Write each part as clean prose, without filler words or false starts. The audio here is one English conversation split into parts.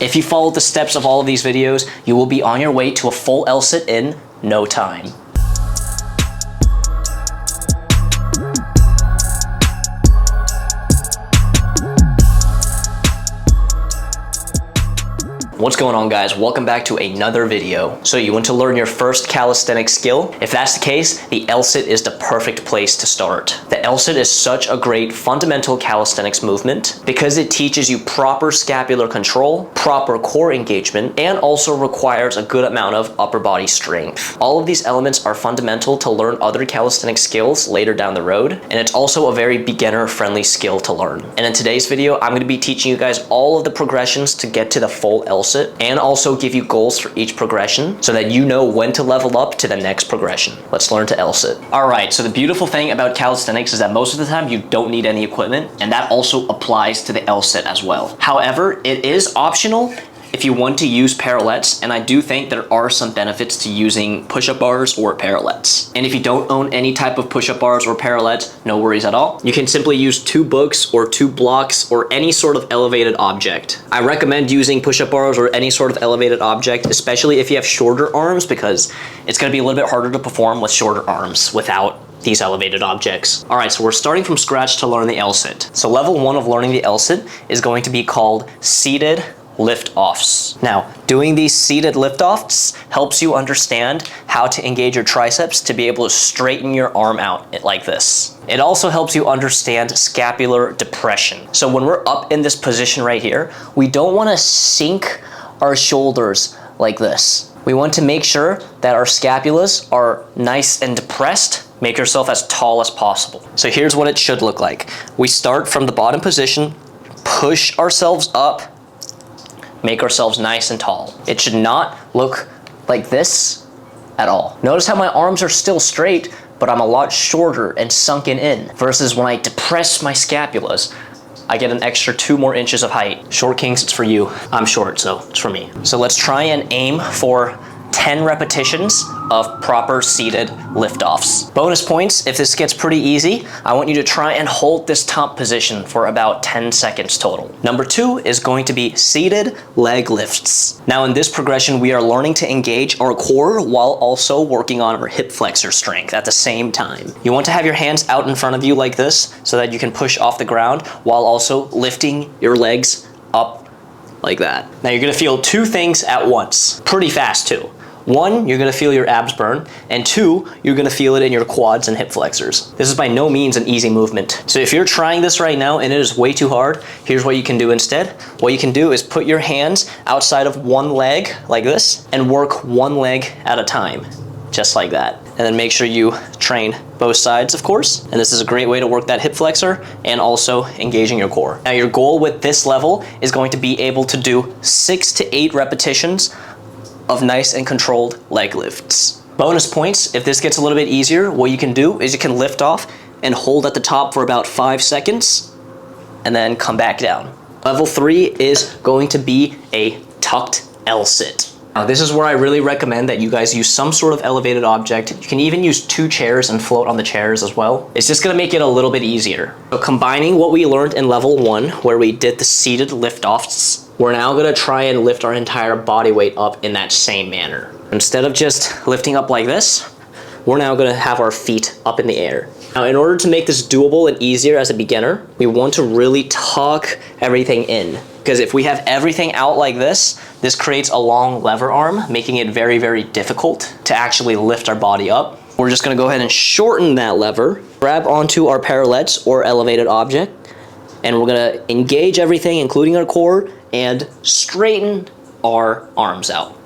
If you follow the steps of all of these videos, you will be on your way to a full LSit in no time. What's going on, guys? Welcome back to another video. So you want to learn your first calisthenics skill? If that's the case, the LSit is the perfect place to start. The LSit is such a great fundamental calisthenics movement because it teaches you proper scapular control, proper core engagement, and also requires a good amount of upper body strength. All of these elements are fundamental to learn other calisthenics skills later down the road, and it's also a very beginner-friendly skill to learn. And in today's video, I'm going to be teaching you guys all of the progressions to get to the full LSit, and also give you goals for each progression so that you know when to level up to the next progression. Let's learn to LSit. All right, so the beautiful thing about calisthenics is that most of the time you don't need any equipment, and that also applies to the LSit as well. However, it is optional if you want to use parallettes, and I do think there are some benefits to using push-up bars or parallettes. And if you don't own any type of push-up bars or parallettes, no worries at all. You can simply use 2 books or 2 blocks or any sort of elevated object. I recommend using push-up bars or any sort of elevated object, especially if you have shorter arms, because it's going to be a little bit harder to perform with shorter arms without these elevated objects. All right, so we're starting from scratch to learn the LSit. So level 1 of learning the LSit is going to be called seated lift-offs. Now, doing these seated lift-offs helps you understand how to engage your triceps to be able to straighten your arm out like this. It also helps you understand scapular depression. So when we're up in this position right here, we don't want to sink our shoulders like this. We want to make sure that our scapulas are nice and depressed. Make yourself as tall as possible. So here's what it should look like. We start from the bottom position, push ourselves up, make ourselves nice and tall. It should not look like this at all. Notice how my arms are still straight, but I'm a lot shorter and sunken in, versus when I depress my scapulas, I get an extra 2 more inches of height. Short kings, it's for you. I'm short, so it's for me. So let's try and aim for 10 repetitions of proper seated lift-offs. Bonus points, if this gets pretty easy, I want you to try and hold this top position for about 10 seconds total. Number 2 is going to be seated leg lifts. Now in this progression, we are learning to engage our core while also working on our hip flexor strength at the same time. You want to have your hands out in front of you like this so that you can push off the ground while also lifting your legs up like that. Now you're gonna feel 2 things at once, pretty fast too. 1, you're gonna feel your abs burn, and 2, you're gonna feel it in your quads and hip flexors. This is by no means an easy movement. So if you're trying this right now and it is way too hard, here's what you can do instead. What you can do is put your hands outside of one leg like this and work one leg at a time, just like that. And then make sure you train both sides, of course. And this is a great way to work that hip flexor and also engaging your core. Now your goal with this level is going to be able to do 6 to 8 repetitions of nice and controlled leg lifts. Bonus points, if this gets a little bit easier, what you can do is you can lift off and hold at the top for about 5 seconds and then come back down. Level 3 is going to be a tucked LSit. Now this is where I really recommend that you guys use some sort of elevated object. You can even use 2 chairs and float on the chairs as well. It's just gonna make it a little bit easier. So combining what we learned in level 1, where we did the seated lift-offs, we're now gonna try and lift our entire body weight up in that same manner. Instead of just lifting up like this, we're now gonna have our feet up in the air. Now, in order to make this doable and easier as a beginner, we want to really tuck everything in. Because if we have everything out like this creates a long lever arm, making it very, very difficult to actually lift our body up. We're just gonna go ahead and shorten that lever, grab onto our parallettes or elevated object, and we're gonna engage everything, including our core, and straighten our arms out,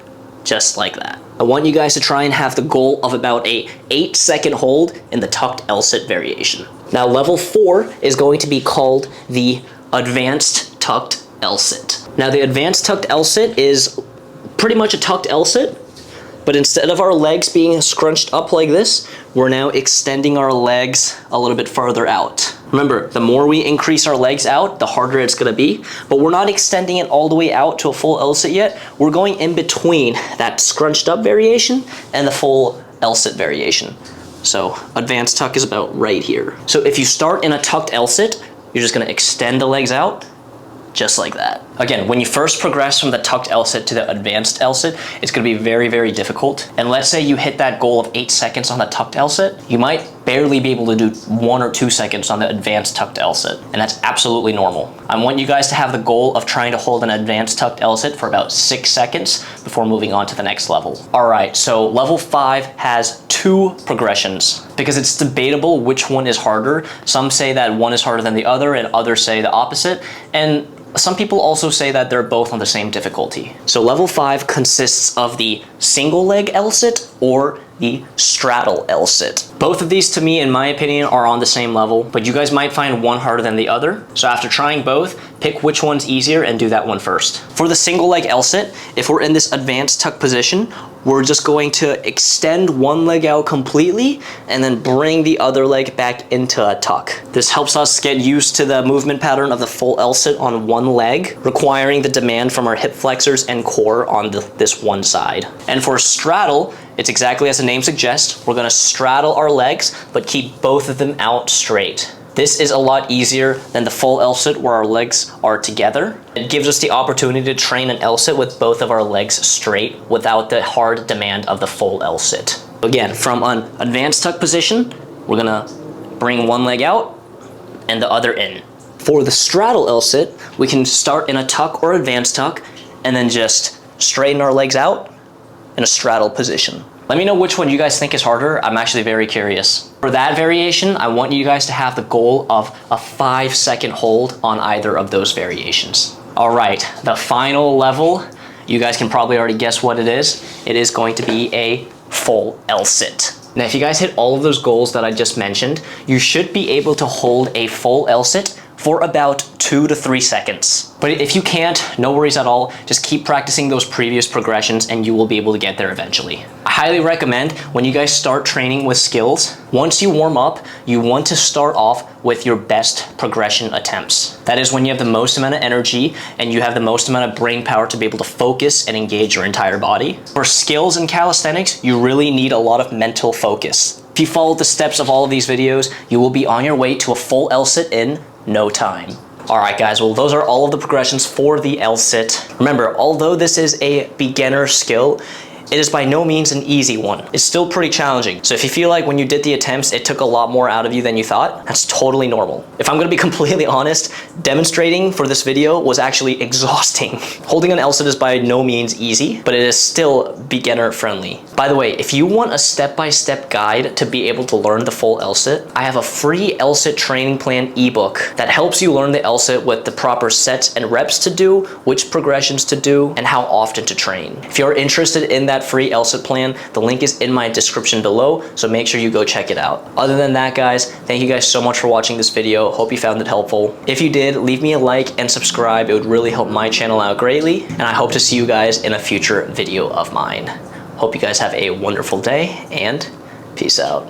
just like that. I want you guys to try and have the goal of about a 8-second hold in the tucked LSit variation. Now level 4 is going to be called the advanced tucked LSit. Now the advanced tucked LSit is pretty much a tucked LSit, but instead of our legs being scrunched up like this, we're now extending our legs a little bit further out. Remember, the more we increase our legs out, the harder it's gonna be, but we're not extending it all the way out to a full LSit yet. We're going in between that scrunched up variation and the full LSit variation. So advanced tuck is about right here. So if you start in a tucked LSit, you're just gonna extend the legs out just like that. Again, when you first progress from the tucked LSit to the advanced LSit, it's gonna be very, very difficult. And let's say you hit that goal of 8 seconds on the tucked LSit, you might barely be able to do 1 or 2 seconds on the advanced tucked LSit. And that's absolutely normal. I want you guys to have the goal of trying to hold an advanced tucked LSit for about 6 seconds before moving on to the next level. All right, so level 5 has 2 progressions because it's debatable which one is harder. Some say that one is harder than the other and others say the opposite. And some people also say that they're both on the same difficulty. So level 5 consists of the single leg LSit or the straddle LSit. Both of these, to me, in my opinion, are on the same level, but you guys might find one harder than the other. So after trying both, pick which one's easier and do that one first. For the single leg LSit, if we're in this advanced tuck position, we're just going to extend one leg out completely and then bring the other leg back into a tuck. This helps us get used to the movement pattern of the full LSit on one leg, requiring the demand from our hip flexors and core on this one side. And for straddle, it's exactly as the name suggests. We're gonna straddle our legs, but keep both of them out straight. This is a lot easier than the full LSit where our legs are together. It gives us the opportunity to train an LSit with both of our legs straight without the hard demand of the full LSit. Again, from an advanced tuck position, we're gonna bring one leg out and the other in. For the straddle LSit, we can start in a tuck or advanced tuck and then just straighten our legs out in a straddle position. Let me know which one you guys think is harder. I'm actually very curious. For that variation, I want you guys to have the goal of a 5-second hold on either of those variations. All right, the final level, you guys can probably already guess what it is. It is going to be a full LSit. Now, if you guys hit all of those goals that I just mentioned, you should be able to hold a full LSit for about 2 to 3 seconds. But if you can't, no worries at all. Just keep practicing those previous progressions and you will be able to get there eventually. I highly recommend when you guys start training with skills, once you warm up, you want to start off with your best progression attempts. That is when you have the most amount of energy and you have the most amount of brain power to be able to focus and engage your entire body. For skills in calisthenics, you really need a lot of mental focus. If you follow the steps of all of these videos, you will be on your way to a full LSit in no time. All right, guys, well, those are all of the progressions for the LSit. Remember, although this is a beginner skill, it is by no means an easy one. It's still pretty challenging. So if you feel like when you did the attempts, it took a lot more out of you than you thought, that's totally normal. If I'm gonna be completely honest, demonstrating for this video was actually exhausting. Holding an LSit is by no means easy, but it is still beginner friendly. By the way, if you want a step-by-step guide to be able to learn the full LSit, I have a free LSit training plan ebook that helps you learn the LSit with the proper sets and reps to do, which progressions to do, and how often to train. If you're interested in that free LSit plan, the link is in my description below, so make sure you go check it out. Other than that, guys, thank you guys so much for watching this video. Hope you found it helpful. If you did, leave me a like and subscribe. It would really help my channel out greatly, and I hope to see you guys in a future video of mine. Hope you guys have a wonderful day, and peace out.